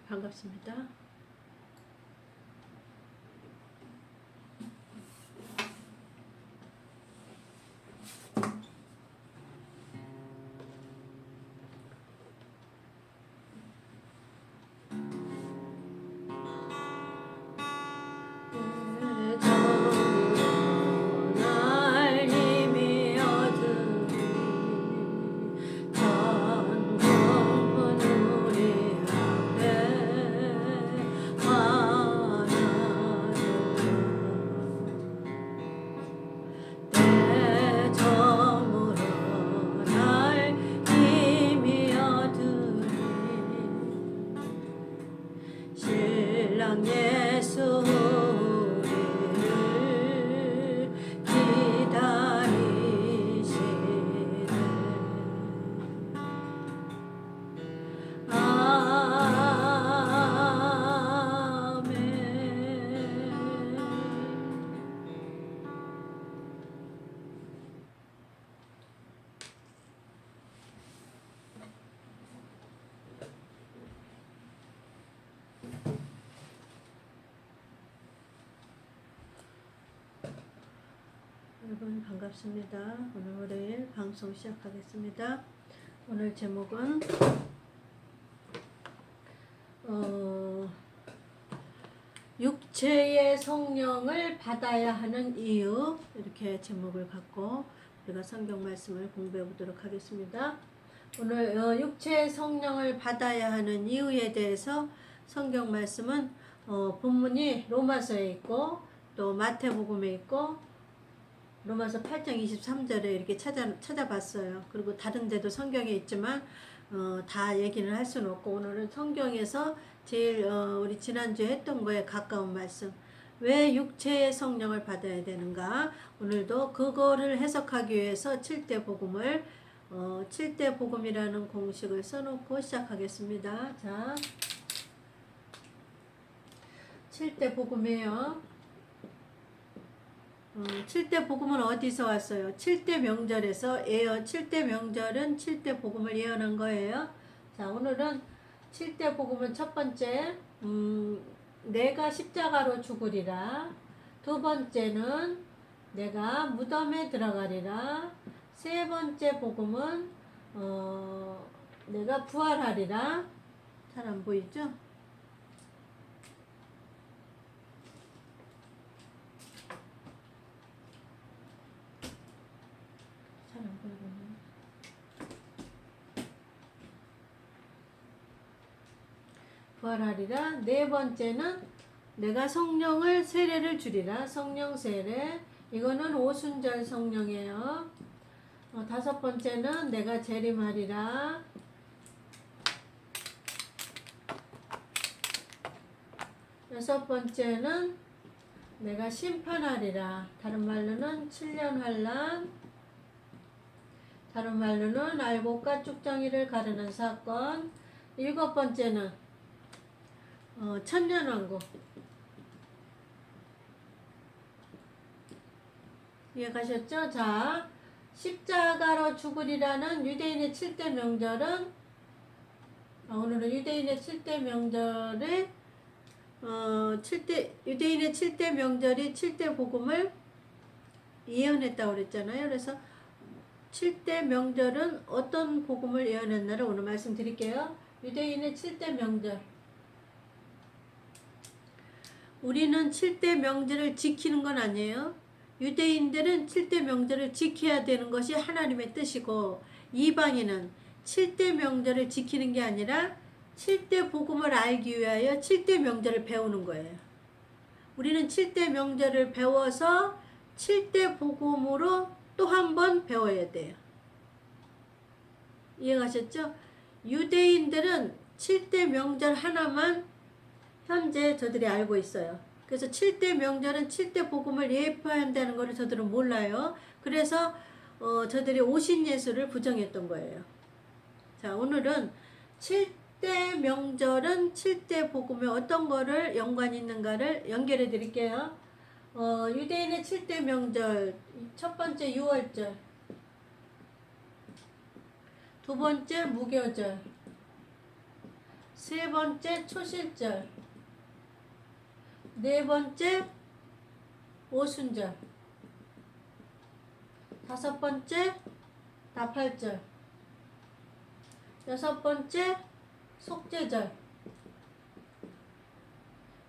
반갑습니다. 여러분 반갑습니다. 오늘 월요일 방송 시작하겠습니다. 오늘 제목은 육체의 성령을 받아야 하는 이유, 이렇게 제목을 갖고 우리가 성경 말씀을 공부해 보도록 하겠습니다. 오늘 육체의 성령을 받아야 하는 이유에 대해서 성경 말씀은 본문이 로마서에 있고 또 마태복음에 있고 로마서 8장 23절에 이렇게 찾아봤어요. 그리고 다른 데도 성경에 있지만 다 얘기는 할 수는 없고 오늘은 성경에서 제일 우리 지난주에 했던 거에 가까운 말씀, 왜 육체의 성령을 받아야 되는가, 오늘도 그거를 해석하기 위해서 7대 복음을 7대 복음이라는 공식을 써놓고 시작하겠습니다. 자, 7대 복음이에요. 7대 복음은 어디서 왔어요? 7대 명절에서 7대 명절은 7대 복음을 예언한 거예요. 자, 오늘은 7대 복음은 첫 번째, 내가 십자가로 죽으리라. 두 번째는 내가 무덤에 들어가리라. 세 번째 복음은 내가 부활하리라. 잘 안 보이죠? 부활하리라. 네 번째는 내가 성령을 세례를 주리라. 성령 세례. 이거는 오순절 성령이에요. 다섯 번째는 내가 재림하리라. 여섯 번째는 내가 심판하리라. 다른 말로는 7년 환난. 다른 말로는 알곡과 쭉정이를 가르는 사건. 일곱 번째는 천년왕국. 이해가셨죠? 자, 십자가로 죽으리라는 유대인의 7대 명절은 오늘은 유대인의 7대 명절에 유대인의 7대 명절이 7대 복음을 예언했다고 그랬잖아요. 그래서 7대 명절은 어떤 복음을 예언했나를 오늘 말씀드릴게요. 유대인의 7대 명절. 우리는 7대 명절을 지키는 건 아니에요. 유대인들은 7대 명절을 지켜야 되는 것이 하나님의 뜻이고, 이방인은 7대 명절을 지키는 게 아니라 7대 복음을 알기 위하여 7대 명절을 배우는 거예요. 우리는 7대 명절을 배워서 7대 복음으로 또 한 번 배워야 돼요. 이해가셨죠? 유대인들은 7대 명절 하나만 현재 저들이 알고 있어요. 그래서 7대 명절은 7대 복음을 예표한다는 것을 저들은 몰라요. 그래서 저들이 오신 예수를 부정했던 거예요. 자, 오늘은 7대 명절은 7대 복음에 어떤 거를 연관이 있는가를 연결해 드릴게요. 유대인의 7대 명절, 첫 번째 유월절, 두 번째 무교절, 세 번째 초실절, 네 번째 오순절, 다섯 번째 나팔절, 여섯 번째 속죄절,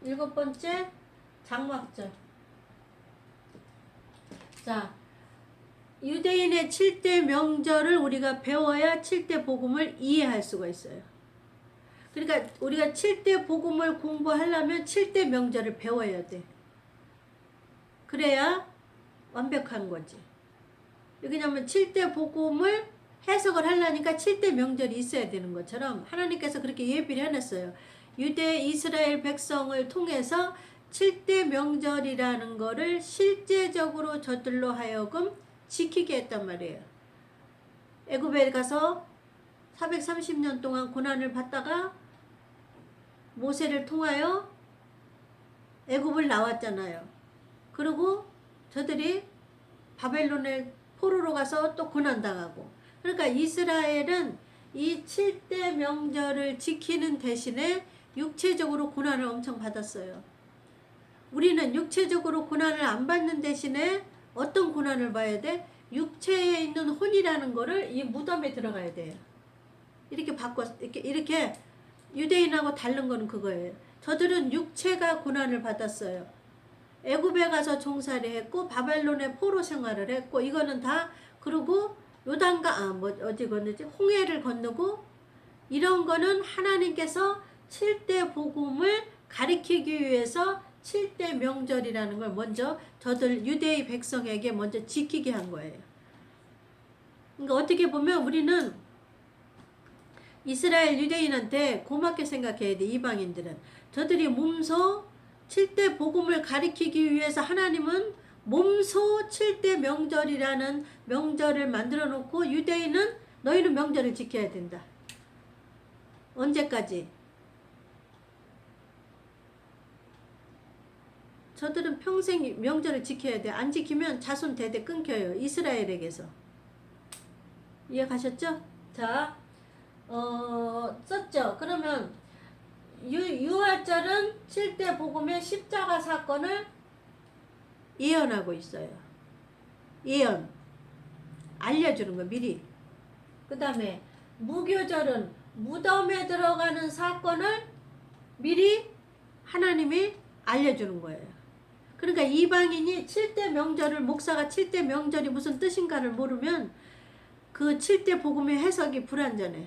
일곱 번째 장막절. 자, 유대인의 7대 명절을 우리가 배워야 7대 복음을 이해할 수가 있어요. 그러니까 우리가 7대 복음을 공부하려면 7대 명절을 배워야 돼. 그래야 완벽한 거지. 왜냐면 7대 복음을 해석을 하려니까 7대 명절이 있어야 되는 것처럼 하나님께서 그렇게 예비를 해놨어요. 유대 이스라엘 백성을 통해서 7대 명절이라는 거를 실제적으로 저들로 하여금 지키게 했단 말이에요. 애굽에 가서 430년 동안 고난을 받다가 모세를 통하여 애굽을 나왔잖아요. 그리고 저들이 바벨론의 포로로 가서 또 고난당하고. 그러니까 이스라엘은 이 7대 명절을 지키는 대신에 육체적으로 고난을 엄청 받았어요. 우리는 육체적으로 고난을 안 받는 대신에 어떤 고난을 봐야 돼? 육체에 있는 혼이라는 거를 이 무덤에 들어가야 돼요. 이렇게 이렇게 유대인하고 다른 거는 그거예요. 저들은 육체가 고난을 받았어요. 애굽에 가서 종살이 했고 바벨론의 포로 생활을 했고 이거는 다. 그리고 요단가 어디 건너지? 홍해를 건너고 이런 거는 하나님께서 7대 복음을 가리키기 위해서 7대 명절이라는 걸 먼저 저들 유대의 백성에게 먼저 지키게 한 거예요. 그러니까 어떻게 보면 우리는 이스라엘 유대인한테 고맙게 생각해야 돼. 이방인들은 저들이 몸소 7대 복음을 가리키기 위해서 하나님은 몸소 7대 명절이라는 명절을 만들어 놓고 유대인은 너희는 명절을 지켜야 된다. 언제까지? 저들은 평생 명절을 지켜야 돼. 안 지키면 자손 대대 끊겨요. 이스라엘에게서. 이해 가셨죠? 자, 썼죠? 그러면 유월절은 7대 복음의 십자가 사건을 예언하고 있어요. 예언. 알려주는 거 미리. 그 다음에 무교절은 무덤에 들어가는 사건을 미리 하나님이 알려주는 거예요. 그러니까 이방인이 7대 명절을 목사가 7대 명절이 무슨 뜻인가를 모르면 그 7대 복음의 해석이 불완전해.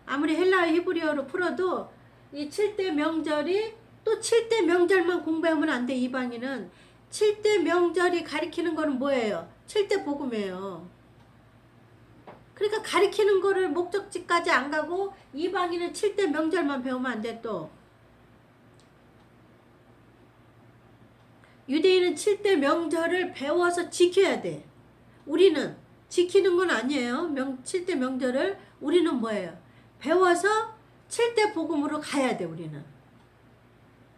아무리 헬라어 히브리어로 풀어도 이 7대 명절이 또 7대 명절만 공부하면 안 돼. 이방인은 7대 명절이 가리키는 거는 뭐예요? 7대 복음이에요. 그러니까 가리키는 거를 목적지까지 안 가고 이방인은 7대 명절만 배우면 안 돼. 또 유대인은 7대 명절을 배워서 지켜야 돼. 우리는 지키는 건 아니에요. 7대 명절을. 우리는 뭐예요? 배워서 7대 복음으로 가야 돼. 우리는.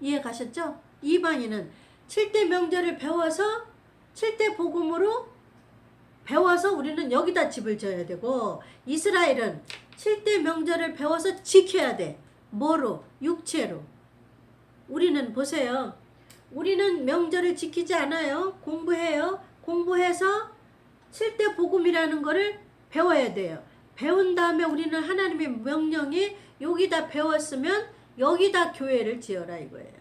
이해 가셨죠? 이방인은 7대 명절을 배워서 7대 복음으로 배워서 우리는 여기다 집을 져야 되고, 이스라엘은 7대 명절을 배워서 지켜야 돼. 뭐로? 육체로. 우리는 보세요. 우리는 명절을 지키지 않아요. 공부해요. 공부해서 7대 복음이라는 거를 배워야 돼요. 배운 다음에 우리는 하나님의 명령이 여기다 배웠으면 여기다 교회를 지어라 이거예요.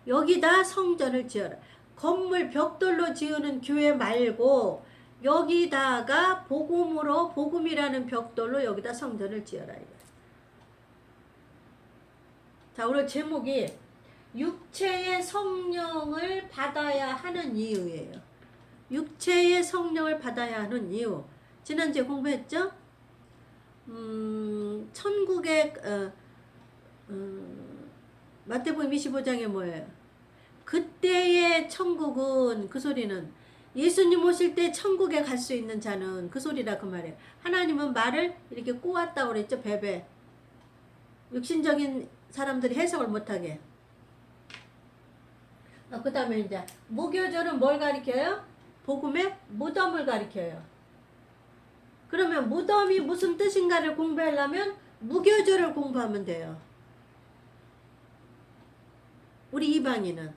여기다 성전을 지어라. 건물 벽돌로 지으는 교회 말고 여기다가 복음으로, 복음이라는 벽돌로 여기다 성전을 지어라 이거예요. 자, 오늘 제목이 육체의 성령을 받아야 하는 이유예요. 육체의 성령을 받아야 하는 이유. 지난주에 공부했죠? 천국의 마태복음 25장에 뭐예요? 그때의 천국은, 그 소리는 예수님 오실 때 천국에 갈 수 있는 자는, 그 소리라 그 말이에요. 하나님은 말을 이렇게 꼬았다고 그랬죠. 베베. 육신적인 사람들이 해석을 못하게. 그 다음에 이제 무교절은 뭘 가리켜요? 복음의 무덤을 가리켜요. 그러면 무덤이 무슨 뜻인가를 공부하려면 무교절을 공부하면 돼요. 우리 이방인은.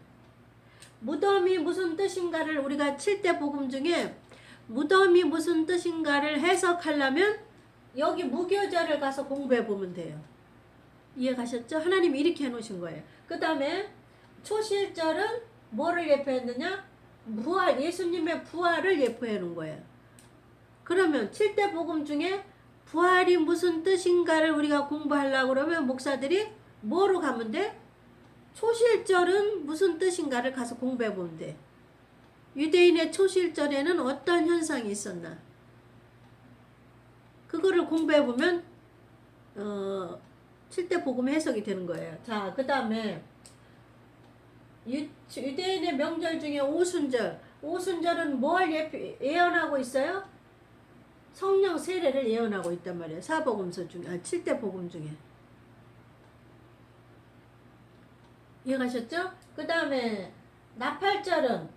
무덤이 무슨 뜻인가를 우리가 7대 복음 중에 무덤이 무슨 뜻인가를 해석하려면 여기 무교절을 가서 공부해 보면 돼요. 이해 가셨죠? 하나님이 이렇게 해놓으신 거예요. 그 다음에 초실절은 뭐를 예표했느냐? 부활, 예수님의 부활을 예표해 놓은 거예요. 그러면 7대 복음 중에 부활이 무슨 뜻인가를 우리가 공부하려고 그러면 목사들이 뭐로 가면 돼? 초실절은 무슨 뜻인가를 가서 공부해 보면 돼. 유대인의 초실절에는 어떤 현상이 있었나? 그거를 공부해 보면 7대 복음 해석이 되는 거예요. 자, 그 다음에 유대인의 명절 중에 오순절. 오순절은 뭘 예언하고 있어요? 성령 세례를 예언하고 있단 말이에요. 4복음서 중에, 7대 복음 중에. 이해가셨죠? 그 다음에 나팔절은,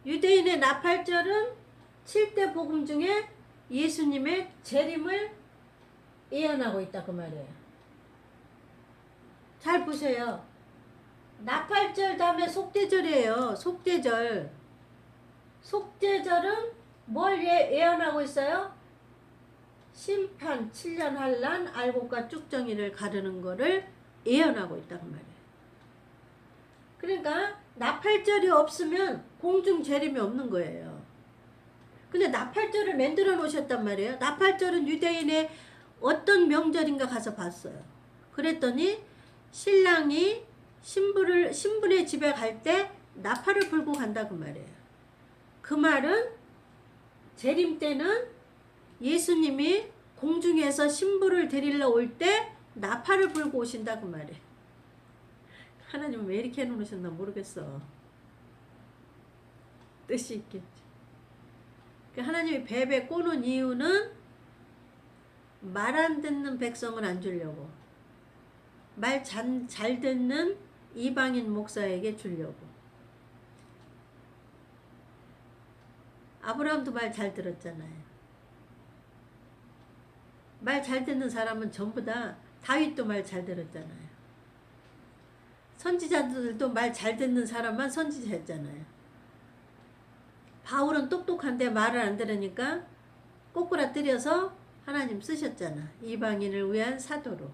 유대인의 나팔절은 7대 복음 중에 예수님의 재림을 예언하고 있다 그 말이에요. 잘 보세요. 나팔절 다음에 속죄절이에요. 속죄절. 속죄절은 뭘 예언하고 있어요? 심판, 7년 환난, 알곡과 쭉정이를 가르는 거를 예언하고 있다 그 말이에요. 그러니까 나팔절이 없으면 공중 재림이 없는 거예요. 근데 나팔절을 만들어 놓으셨단 말이에요. 나팔절은 유대인의 어떤 명절인가 가서 봤어요. 그랬더니 신랑이 신부의 집에 갈 때 나팔을 불고 간다 그 말이에요. 그 말은 재림 때는 예수님이 공중에서 신부를 데리러 올 때 나팔을 불고 오신다 그 말이에요. 하나님은 왜 이렇게 해놓으셨나 모르겠어. 뜻이 있겠지. 하나님이 베베 꼬는 이유는 말 안 듣는 백성을 안 주려고, 말 잘 듣는 이방인 목사에게 주려고. 아브라함도 말 잘 들었잖아요. 말 잘 듣는 사람은 전부 다, 다윗도 말 잘 들었잖아요. 선지자들도 말 잘 듣는 사람만 선지자였잖아요. 바울은 똑똑한데 말을 안 들으니까 꼬꾸라뜨려서 하나님 쓰셨잖아. 이방인을 위한 사도로.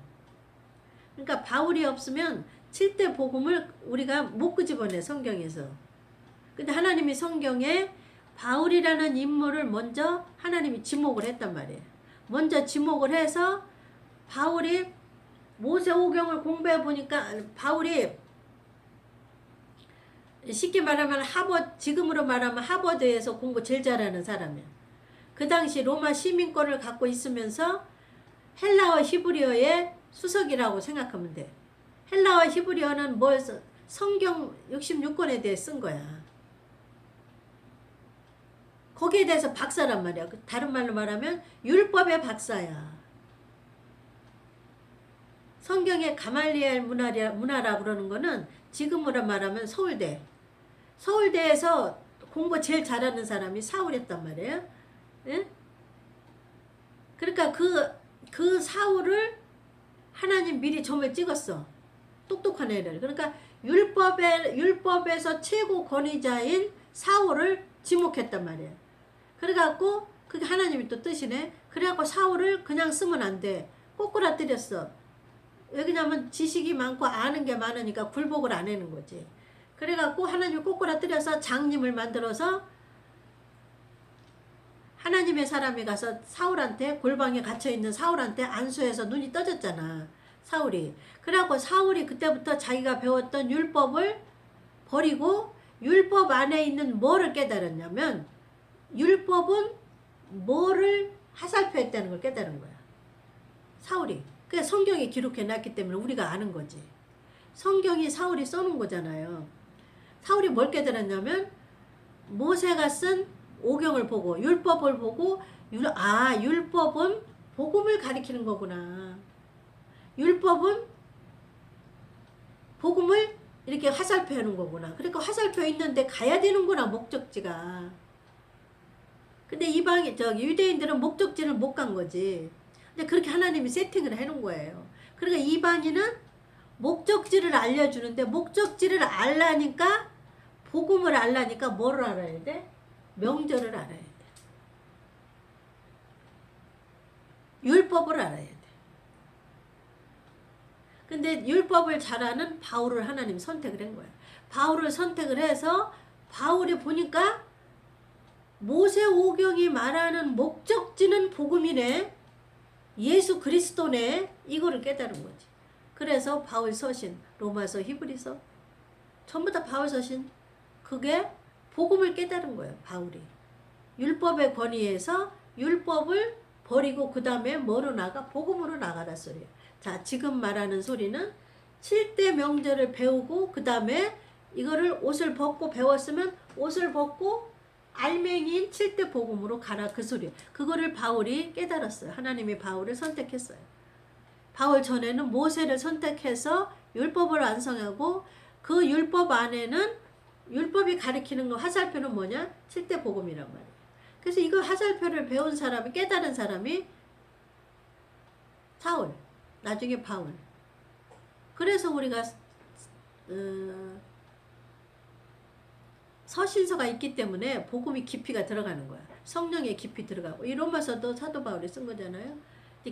그러니까 바울이 없으면 7대 복음을 우리가 못 끄집어내 성경에서. 근데 하나님이 성경에 바울이라는 인물을 먼저 하나님이 지목을 했단 말이에요. 먼저 지목을 해서 바울이 모세오경을 공부해 보니까 바울이 쉽게 말하면 지금으로 말하면 하버드에서 공부 제일 잘하는 사람이야. 그 당시 로마 시민권을 갖고 있으면서 헬라어 히브리어의 수석이라고 생각하면 돼. 헬라어 히브리어는 성경 66권에 대해 쓴 거야. 거기에 대해서 박사란 말이야. 다른 말로 말하면 율법의 박사야. 성경의 가말리엘 문화라고 그러는 거는 지금으로 말하면 서울대. 서울대에서 공부 제일 잘하는 사람이 사울이었단 말이에요. 예? 그러니까 그 사울을 하나님 미리 점을 찍었어. 똑똑한 애를. 그러니까 율법에서 최고 권위자인 사울을 지목했단 말이에요. 그래갖고 그게 하나님이 또 뜻이네. 그래갖고 사울을 그냥 쓰면 안 돼. 꼬꾸라뜨렸어. 왜냐면 지식이 많고 아는 게 많으니까 굴복을 안 하는 거지. 그래갖고 하나님이 꼬꾸라뜨려서 장님을 만들어서 하나님의 사람이 가서 사울한테, 골방에 갇혀있는 사울한테 안수해서 눈이 떠졌잖아. 사울이. 그래갖고 사울이 그때부터 자기가 배웠던 율법을 버리고 율법 안에 있는 뭐를 깨달았냐면 율법은 뭐를 하살표했다는 걸 깨달은 거야. 사울이. 그게 성경이 기록해놨기 때문에 우리가 아는 거지. 성경이 사울이 써놓은 거잖아요. 사울이 뭘 깨달았냐면 모세가 쓴 오경을 보고 율법을 보고 율법은 복음을 가리키는 거구나. 율법은 복음을 이렇게 화살표 하는 거구나. 그러니까 화살표 있는데 가야 되는구나, 목적지가. 근데 유대인들은 목적지를 못 간 거지. 근데 그렇게 하나님이 세팅을 해놓은 거예요. 그러니까 이방인은 목적지를 알려주는데 목적지를 알라니까 복음을 알라니까 뭐를 알아야 돼? 명절을 알아야 돼. 율법을 알아야 돼. 근데 율법을 잘하는 바울을 하나님 선택을 한 거야. 바울을 선택을 해서 바울이 보니까 모세오경이 말하는 목적지는 복음이네. 예수 그리스도네. 이거를 깨달은 거지. 그래서 바울 서신, 로마서, 히브리서 전부 다 바울 서신. 그게 복음을 깨달은 거예요. 바울이. 율법의 권위에서 율법을 버리고 그 다음에 뭐로 나가? 복음으로 나가라 소리예요. 자, 지금 말하는 소리는 7대 명절을 배우고 그 다음에 이거를 옷을 벗고 배웠으면 옷을 벗고 알맹이인 7대 복음으로 가라 그 소리예요. 그거를 바울이 깨달았어요. 하나님이 바울을 선택했어요. 바울 전에는 모세를 선택해서 율법을 완성하고 그 율법 안에는 율법이 가리키는 거 화살표는 뭐냐? 7대 복음이란 말이에요. 그래서 이거 화살표를 배운 사람이 깨달은 사람이 사울, 나중에 바울. 그래서 우리가 서신서가 있기 때문에 복음이 깊이가 들어가는 거야. 성령의 깊이 들어가고 이 로마서도 사도 바울이 쓴 거잖아요.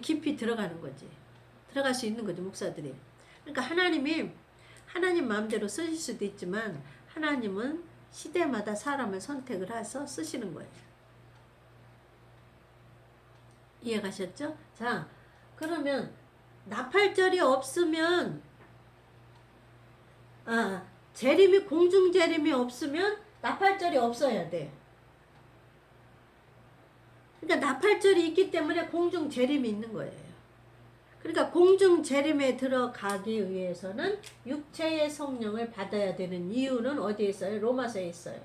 깊이 들어가는 거지. 들어갈 수 있는 거죠, 목사들이. 그러니까 하나님 마음대로 쓰실 수도 있지만 하나님은 시대마다 사람을 선택을 해서 쓰시는 거예요. 이해가셨죠? 자, 그러면 나팔절이 없으면 재림이 공중 재림이 없으면 나팔절이 없어야 돼. 그러니까 나팔절이 있기 때문에 공중 재림이 있는 거예요. 그러니까 공중 재림에 들어가기 위해서는 육체의 성령을 받아야 되는 이유는 어디에 있어요? 로마서에 있어요.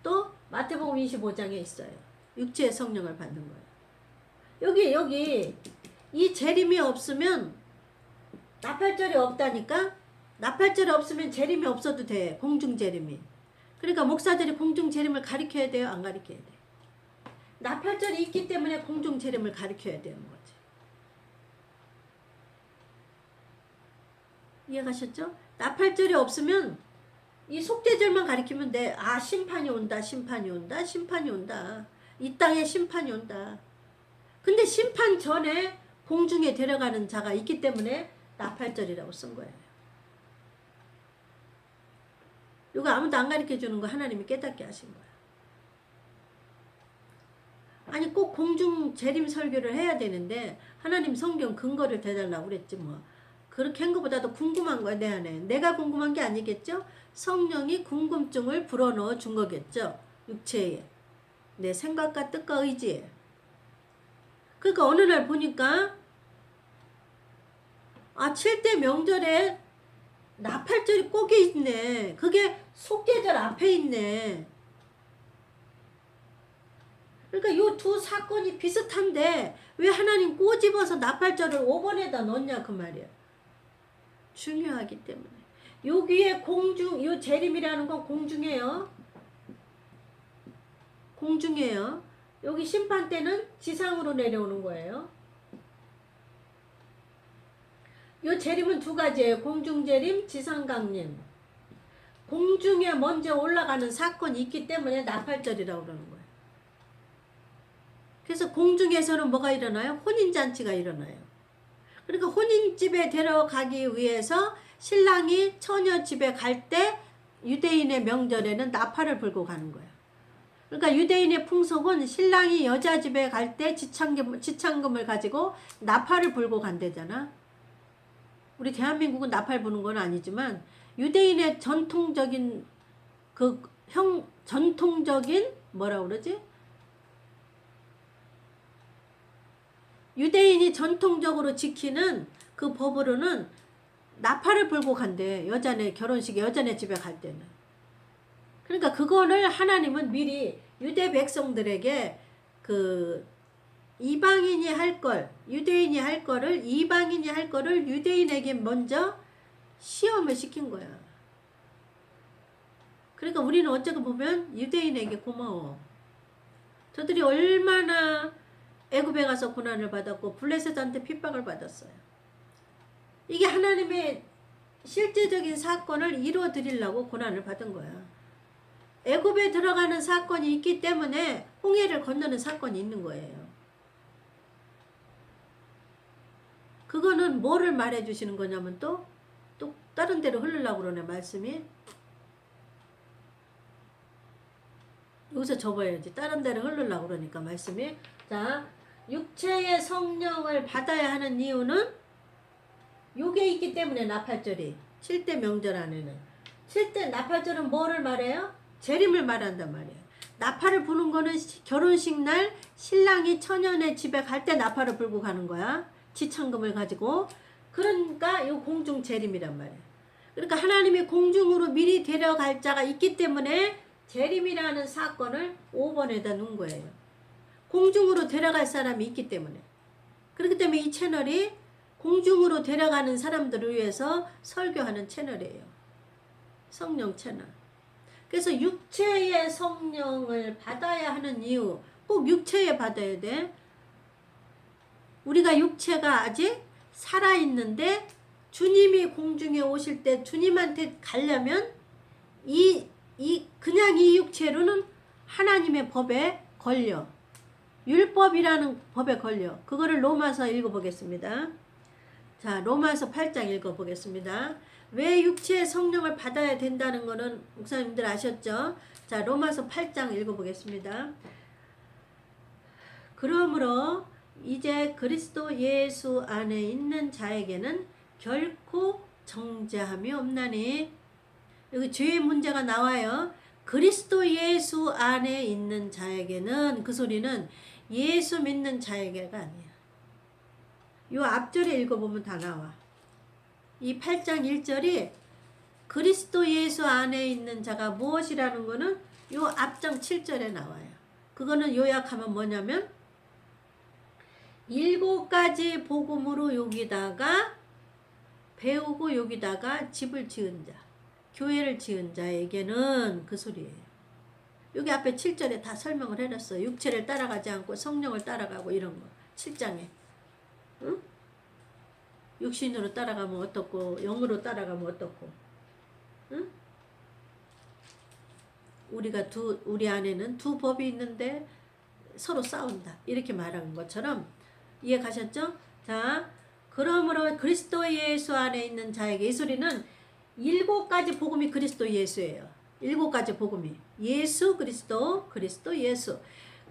또 마태복음 25장에 있어요. 육체의 성령을 받는 거예요. 여기 이 재림이 없으면 나팔절이 없다니까? 나팔절이 없으면 재림이 없어도 돼. 공중 재림이. 그러니까 목사들이 공중 재림을 가리켜야 돼요? 안 가리켜야 돼? 나팔절이 있기 때문에 공중 재림을 가리켜야 되는 거지. 이해가셨죠? 나팔절이 없으면 이 속죄절만 가리키면 돼. 심판이 온다. 심판이 온다. 심판이 온다. 이 땅에 심판이 온다. 근데 심판 전에 공중에 데려가는 자가 있기 때문에 나팔절이라고 쓴 거예요. 이거 아무도 안 가르쳐 주는 거 하나님이 깨닫게 하신 거야. 아니 꼭 공중 재림 설교를 해야 되는데 하나님 성경 근거를 대달라고 그랬지 뭐. 그렇게 한 것보다도 궁금한 거야 내 안에. 내가 궁금한 게 아니겠죠? 성령이 궁금증을 불어넣어 준 거겠죠. 육체에. 내 생각과 뜻과 의지에. 그러니까 어느 날 보니까 7대 명절에 나팔절이 꼭에 있네. 그게 속죄절 앞에 있네. 그러니까 요 두 사건이 비슷한데 왜 하나님 꼬집어서 나팔절을 5번에다 넣냐 그 말이야. 중요하기 때문에. 여기에 요 재림이라는 건 공중이에요. 공중이에요. 여기 심판 때는 지상으로 내려오는 거예요. 요 재림은 두 가지예요. 공중재림, 지상강림. 공중에 먼저 올라가는 사건이 있기 때문에 나팔절이라고 그러는 거예요. 그래서 공중에서는 뭐가 일어나요? 혼인잔치가 일어나요. 그러니까 혼인집에 데려가기 위해서 신랑이 처녀 집에 갈 때 유대인의 명절에는 나팔을 불고 가는 거예요. 그러니까 유대인의 풍속은 신랑이 여자 집에 갈 때 지창금을 가지고 나팔을 불고 간대잖아. 우리 대한민국은 나팔 부는 건 아니지만 유대인의 전통적인 전통적인 뭐라 그러지? 유대인이 전통적으로 지키는 그 법으로는 나팔을 불고 간대. 여자네 결혼식에 여자네 집에 갈 때는. 그러니까 그거를 하나님은 미리 유대 백성들에게 이방인이 할 걸, 유대인이 할 거를 이방인이 할 거를 유대인에게 먼저 시험을 시킨 거야. 그러니까 우리는 어쩌고 보면 유대인에게 고마워. 저들이 얼마나 애굽에 가서 고난을 받았고 블레셋한테 핍박을 받았어요. 이게 하나님의 실제적인 사건을 이루어 드리려고 고난을 받은 거야. 애굽에 들어가는 사건이 있기 때문에 홍해를 건너는 사건이 있는 거예요. 그거는 뭐를 말해 주시는 거냐면 또 다른 데로 흐르려고 그러네, 말씀이. 여기서 접어야지. 다른 데로 흐르려고 그러니까 말씀이. 자, 육체의 성령을 받아야 하는 이유는 요게 있기 때문에 나팔절이 7대 명절 안에는 7대 나팔절은 뭐를 말해요? 재림을 말한단 말이에요. 나팔을 부는 거는 결혼식 날 신랑이 처녀네 집에 갈 때 나팔을 불고 가는 거야. 지창금을 가지고. 그러니까 요 공중 재림이란 말이에요. 그러니까 하나님이 공중으로 미리 데려갈 자가 있기 때문에 재림이라는 사건을 5번에다 놓은 거예요. 공중으로 데려갈 사람이 있기 때문에. 그렇기 때문에 이 채널이 공중으로 데려가는 사람들을 위해서 설교하는 채널이에요. 성령 채널. 그래서 육체의 성령을 받아야 하는 이유, 꼭 육체에 받아야 돼. 우리가 육체가 아직 살아있는데 주님이 공중에 오실 때 주님한테 가려면 그냥 이 육체로는 하나님의 법에 걸려. 율법이라는 법에 걸려. 그거를 로마서 읽어보겠습니다. 자, 로마서 8장 읽어보겠습니다. 왜 육체의 성령을 받아야 된다는 거는 목사님들 아셨죠? 자, 로마서 8장 읽어보겠습니다. 그러므로 이제 그리스도 예수 안에 있는 자에게는 결코 정죄함이 없나니. 여기 죄의 문제가 나와요. 그리스도 예수 안에 있는 자에게는, 그 소리는 예수 믿는 자에게가 아니야. 요 앞절에 읽어보면 다 나와. 이 8장 1절이 그리스도 예수 안에 있는 자가 무엇이라는 거는 요 앞장 7절에 나와요. 그거는 요약하면 뭐냐면 7가지 복음으로 여기다가 배우고 여기다가 집을 지은 자, 교회를 지은 자에게는, 그 소리예요. 여기 앞에 7절에 다 설명을 해놨어요. 육체를 따라가지 않고 성령을 따라가고 이런 거. 7장에. 응? 육신으로 따라가면 어떻고 영으로 따라가면 어떻고. 응? 우리 안에는 두 법이 있는데 서로 싸운다. 이렇게 말하는 것처럼 이해 가셨죠? 자, 그러므로 그리스도 예수 안에 있는 자에게, 이 소리는 7가지 복음이 그리스도 예수예요. 7가지 복음이 예수 그리스도 예수.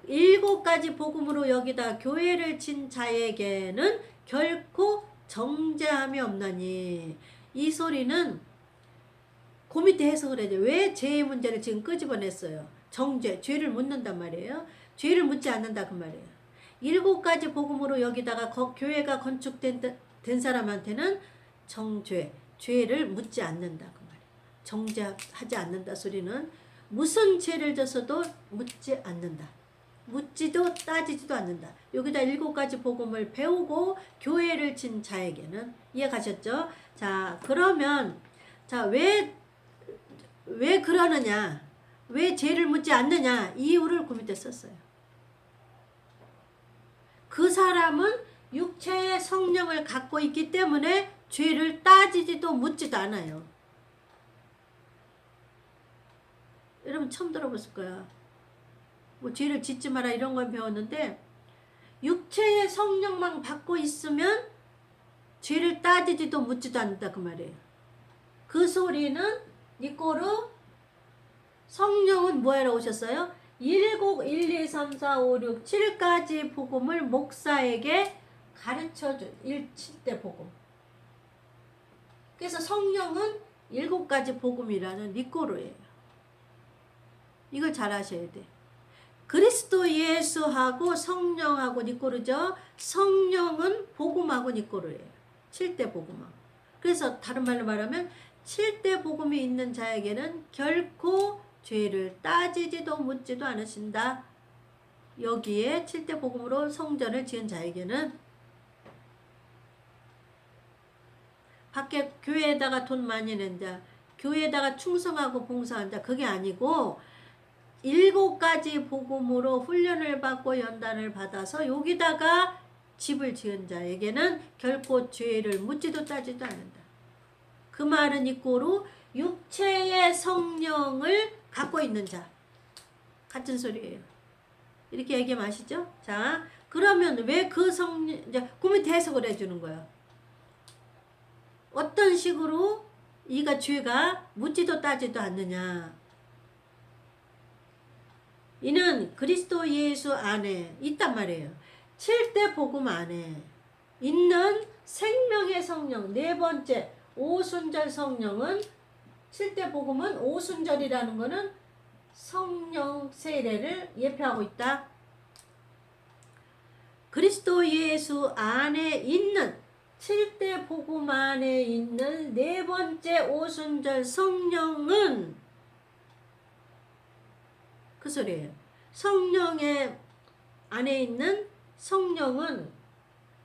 7가지 복음으로 여기다 교회를 진 자에게는 결코 정죄함이 없나니. 이 소리는 그 밑에 해석을 해야 돼. 왜 죄의 문제를 지금 끄집어냈어요? 정죄, 죄를 묻는단 말이에요. 죄를 묻지 않는다 그 말이에요. 7가지 복음으로 여기다가 교회가 건축된 사람한테는 정죄, 죄를 묻지 않는다 그 말이에요. 정죄하지 않는다 소리는 무슨 죄를 졌어도 묻지 않는다. 묻지도 따지지도 않는다. 여기다 7가지 복음을 배우고 교회를 진 자에게는. 이해 가셨죠? 자, 그러면 자, 왜 그러느냐? 왜 죄를 묻지 않느냐? 이유를 그 밑에 썼어요. 그 사람은 육체의 성령을 갖고 있기 때문에 죄를 따지지도 묻지도 않아요. 여러분 처음 들어봤을 거야. 뭐 죄를 짓지 마라 이런 건 배웠는데 육체의 성령만 받고 있으면 죄를 따지지도 묻지도 않는다 그 말이에요. 그 소리는 니꼬르 성령은 뭐하러 오셨어요? 1, 2, 3, 4, 5, 6, 7가지 복음을 목사에게 가르쳐준 7대 복음. 그래서 성령은 7가지 복음이라는 니꼬르예요. 이걸 잘 아셔야 돼. 그리스도 예수하고 성령하고 니꼬르죠. 성령은 복음하고 니꼬르예요. 7대 복음하고. 그래서 다른 말로 말하면 7대 복음이 있는 자에게는 결코 죄를 따지지도 묻지도 않으신다. 여기에 7대 복음으로 성전을 지은 자에게는 밖에 교회에다가 돈 많이 낸 자, 교회에다가 충성하고 봉사한 자, 그게 아니고 7가지 복음으로 훈련을 받고 연단을 받아서 여기다가 집을 지은 자에게는 결코 죄를 묻지도 따지도 않는다. 그 말은 이꼬로 육체의 성령을 갖고 있는 자. 같은 소리예요. 이렇게 얘기하면 아시죠? 자, 그러면 왜 그 성령, 이제 그러면 대석을 해주는 거예요. 어떤 식으로 이가 죄가 묻지도 따지도 않느냐. 이는 그리스도 예수 안에 있단 말이에요. 7대 복음 안에 있는 생명의 성령. 네 번째 오순절 성령은 7대 복음은 오순절이라는 것은 성령 세례를 예표하고 있다. 그리스도 예수 안에 있는 7대 복음 안에 있는 네 번째 오순절 성령은 그 소리예요. 성령의 안에 있는 성령은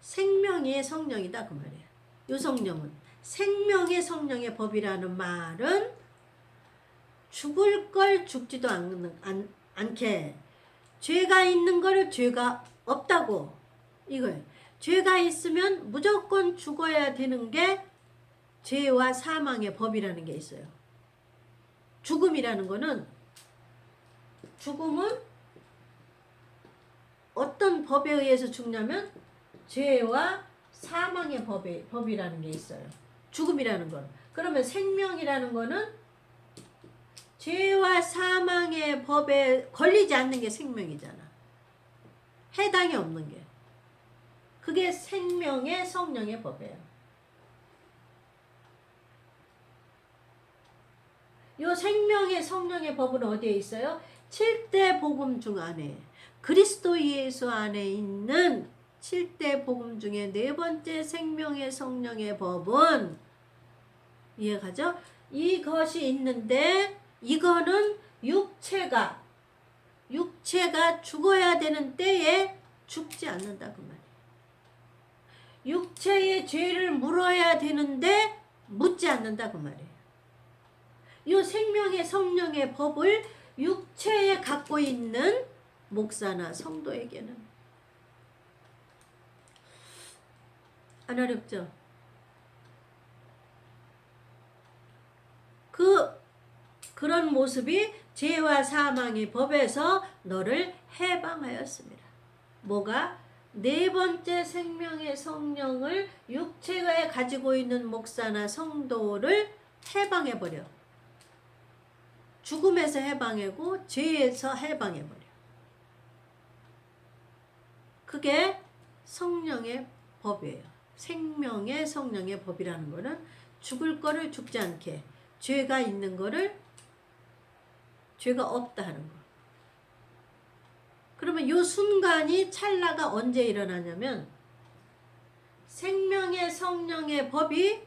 생명의 성령이다 그 말이에요. 이 성령은 생명의 성령의 법이라는 말은 죽을 걸 죽지도 않게 죄가 있는 걸 죄가 없다고 이거예요. 죄가 있으면 무조건 죽어야 되는 게 죄와 사망의 법이라는 게 있어요. 죽음이라는 거는 죽음은 어떤 법에 의해서 죽냐면 죄와 사망의 법이라는 게 있어요. 죽음이라는 건. 그러면 생명이라는 거는 죄와 사망의 법에 걸리지 않는 게 생명이잖아. 해당이 없는 게. 그게 생명의 성령의 법이에요. 이 생명의 성령의 법은 어디에 있어요? 7대 복음 중 안에 그리스도 예수 안에 있는 7대 복음 중에 네 번째 생명의 성령의 법은 이해가죠? 이것이 있는데 이거는 육체가 죽어야 되는 때에 죽지 않는다 그 말이에요. 육체의 죄를 물어야 되는데 묻지 않는다 그 말이에요. 이 생명의 성령의 법을 육체에 갖고 있는 목사나 성도에게는 안 어렵죠? 그런 모습이 죄와 사망의 법에서 너를 해방하였습니다. 뭐가? 네 번째 생명의 성령을 육체에 가지고 있는 목사나 성도를 해방해버려. 죽음에서 해방하고 죄에서 해방해버려. 그게 성령의 법이에요. 생명의 성령의 법이라는 거는 죽을 거를 죽지 않게 죄가 있는 거를 죄가 없다 하는 거. 그러면 이 순간이 찰나가 언제 일어나냐면 생명의 성령의 법이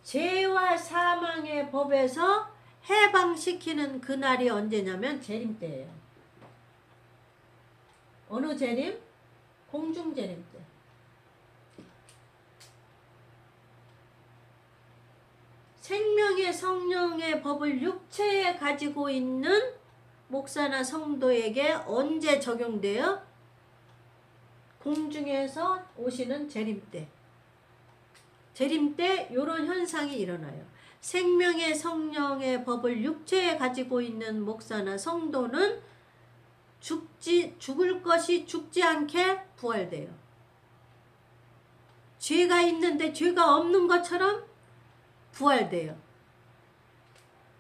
죄와 사망의 법에서 해방시키는 그날이 언제냐면 재림 때예요. 어느 재림? 공중 재림 때. 생명의 성령의 법을 육체에 가지고 있는 목사나 성도에게 언제 적용돼요? 공중에서 오시는 재림 때. 재림 때 이런 현상이 일어나요. 생명의 성령의 법을 육체에 가지고 있는 목사나 성도는 죽을 것이 죽지 않게 부활돼요. 죄가 있는데 죄가 없는 것처럼 부활돼요.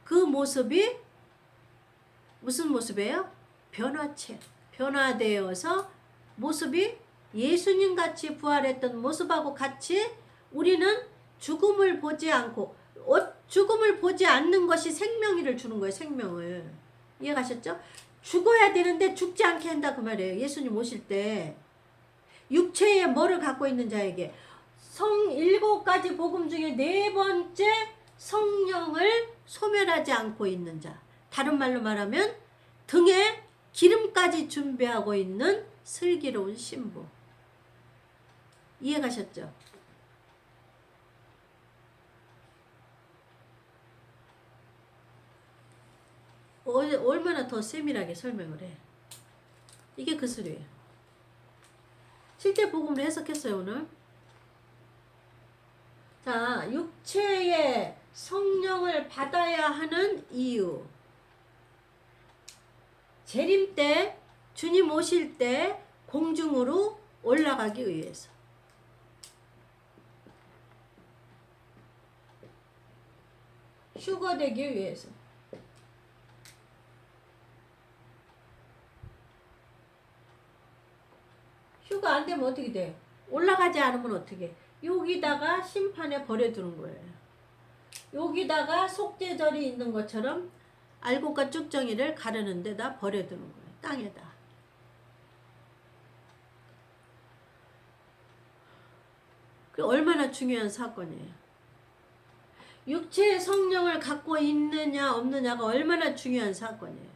그 모습이 무슨 모습이에요? 변화되어서 모습이 예수님 같이 부활했던 모습하고 같이 우리는 죽음을 보지 않고 죽음을 보지 않는 것이 생명을 주는 거예요. 생명을. 이해가셨죠? 죽어야 되는데 죽지 않게 한다 그 말이에요. 예수님 오실 때 육체에 뭐를 갖고 있는 자에게 7가지 복음 중에 네 번째 성령을 소멸하지 않고 있는 자. 다른 말로 말하면 등에 기름까지 준비하고 있는 슬기로운 신부. 이해가셨죠? 얼마나 더 세밀하게 설명을 해. 이게 그 소리예요. 실제 복음을 해석했어요 오늘. 자, 육체의 성령을 받아야 하는 이유. 재림 때, 주님 오실 때 공중으로 올라가기 위해서. 휴거되기 위해서. 휴가 안 되면 어떻게 돼? 올라가지 않으면 어떻게 해? 여기다가 심판에 버려두는 거예요. 여기다가 속죄절이 있는 것처럼 알곡과 쭉정이를 가르는 데다 버려두는 거예요. 땅에다. 그 얼마나 중요한 사건이에요. 육체의 성령을 갖고 있느냐 없느냐가 얼마나 중요한 사건이에요.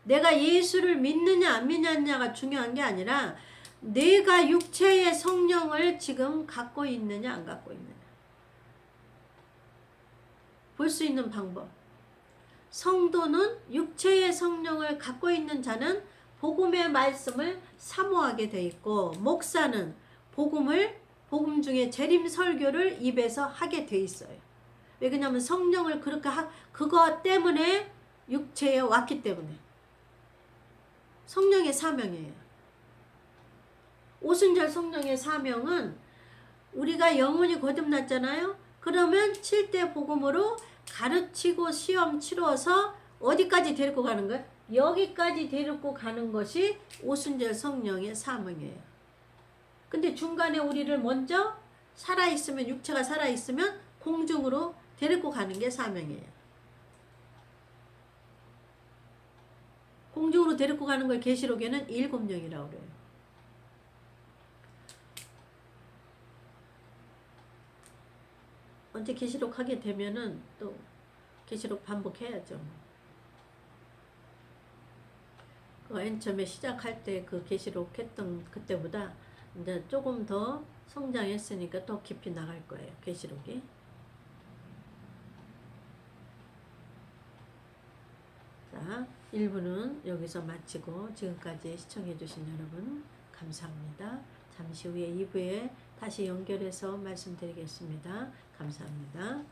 내가 예수를 믿느냐 안 믿느냐가 중요한 게 아니라 내가 육체의 성령을 지금 갖고 있느냐 안 갖고 있느냐. 볼 수 있는 방법. 성도는 육체의 성령을 갖고 있는 자는 복음의 말씀을 사모하게 돼 있고, 목사는 복음 중에 재림 설교를 입에서 하게 돼 있어요. 왜 그러냐면 성령을 그렇게 그거 때문에 육체에 왔기 때문에. 성령의 사명이에요. 오순절 성령의 사명은 우리가 영혼이 거듭났잖아요. 그러면 7대 복음으로 가르치고 시험 치러서 어디까지 데리고 가는 거예요? 여기까지 데리고 가는 것이 오순절 성령의 사명이에요. 근데 중간에 우리를 먼저 살아있으면, 육체가 살아있으면 공중으로 데리고 가는 게 사명이에요. 공중으로 데리고 가는 걸 계시록에는 7영이라고 그래요. 언제 계시록 하게 되면은 또 계시록 반복해야죠. 맨 처음에 시작할 때 그 계시록 했던 그때보다 이제 조금 더 성장했으니까 더 깊이 나갈 거예요. 계시록이. 자, 1부는 여기서 마치고 지금까지 시청해 주신 여러분 감사합니다. 잠시 후에 2부에 다시 연결해서 말씀드리겠습니다. 감사합니다.